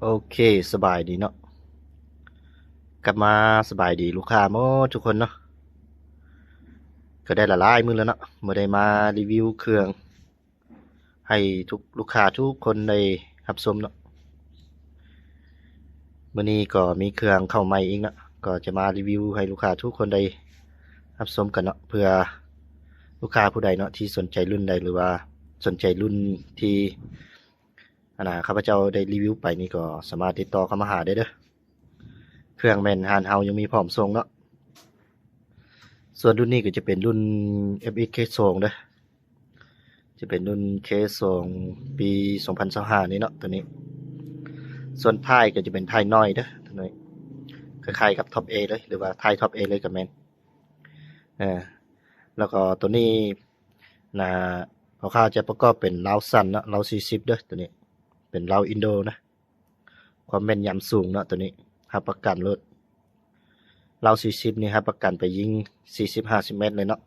โอเคสบายดีเนาะกลับมาสบายดีลูกค้าหมดทุกคนเนาะก็ได้ละลายมือแล้วเนาะมาได้มารีวิวเครื่องให้ทุกลูกค้าทุกคนได้รับชมเนาะมื้อนี้ก็มีเครื่องเข้าใหม่อีกเนาะก็จะมารีวิวให้ลูกค้าทุกคนได้รับชมกันเนาะเพื่อลูกค้าผู้ใดเนาะที่สนใจรุ่นใดหรือว่าสนใจรุ่นที่ข้าพเจ้าได้รีวิวไปนี่ก็สามารถติดต่อเข้ามาหาได้เด้อเครื่องแม่นฮานเฮายังมีพร้อมส่งเนาะ ส่วนรุ่นนี้ก็จะเป็นรุ่น FX K2 เด้อจะเป็นรุ่น K2 ปี2025นี้เนาะตัวนี้ ส่วนท้ายก็จะเป็นท้ายน้อยเด้อตัวนี้คล้ายๆกับ Top A เลยหรือว่าท้าย Top A เลยก็แม่นแล้วก็ตัวนี้น่ะคร่าวๆจะประกอบเป็นราวสั้นเนาะราว40เด้อตัวนี้ เป็นราวอินโดนะ ความแม่นยำสูงเนาะตัวนี้รับประกันรถเรา40นี่รับประกันไปยิง40-50เมตรเลยเนาะ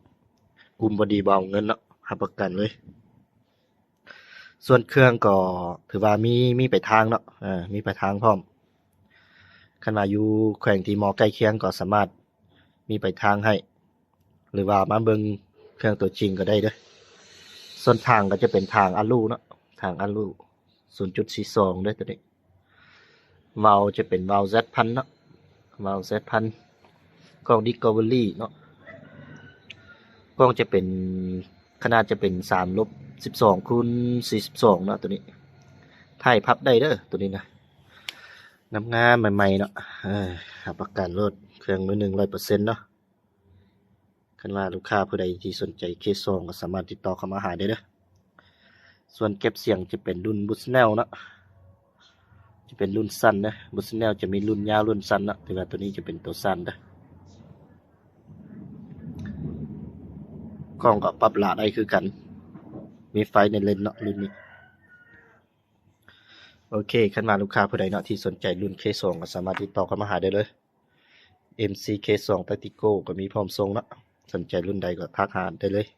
กุมบดีเบาเงินเนาะรับประกันเลย ส่วนเครื่องก็ถือว่ามีไปทางเนาะมีไปทางพร้อมคันว่าอยู่แขวงที่มอใกล้เคียงก็สามารถมีไปทางให้ หรือว่ามาเบิ่งเครื่องตัวจริงก็ได้เด้อส่วนทางก็จะเป็นทางอะลูเนาะทางอะลู 0.42 เด้อตัวนี้วาล์วจะเป็นวาล์ว Z1000 เนาะวาล์ว Z1000 กล้อง Discovery เนาะกล้องจะเป็นขนาดจะเป็น3/12x42เนาะตัวนี้ถ่ายพับได้เด้อตัวนี้นะน้ำงามใหม่ๆเนาะรับประกันรถเครื่องมือหนึ่ง100%เนาะคันว่าลูกค้าผู้ใดที่สนใจเคสซองก็สามารถติดต่อเข้ามาหาได้เด้อส่วนเก็บเสียงจะเป็นรุ่น Bushnell เนาะจะเป็นรุ่นสั้นนะ Bushnell จะมีรุ่นยาวรุ่นสั้นเนาะแต่ว่าตัวนี้จะเป็นตัวสั้นเด้อกล้องก็ปรับละได้คือกัน มีไฟในเลนส์เนาะรุ่นนี้โอเคคันมาลูกค้าผู้ใดเนาะที่สนใจรุ่น K2 ก็สามารถติดต่อเข้ามาหาได้เลย MC K2 Tactical ก็มีพร้อมส่งเนาะสนใจรุ่นใดก็ทักหาได้เลย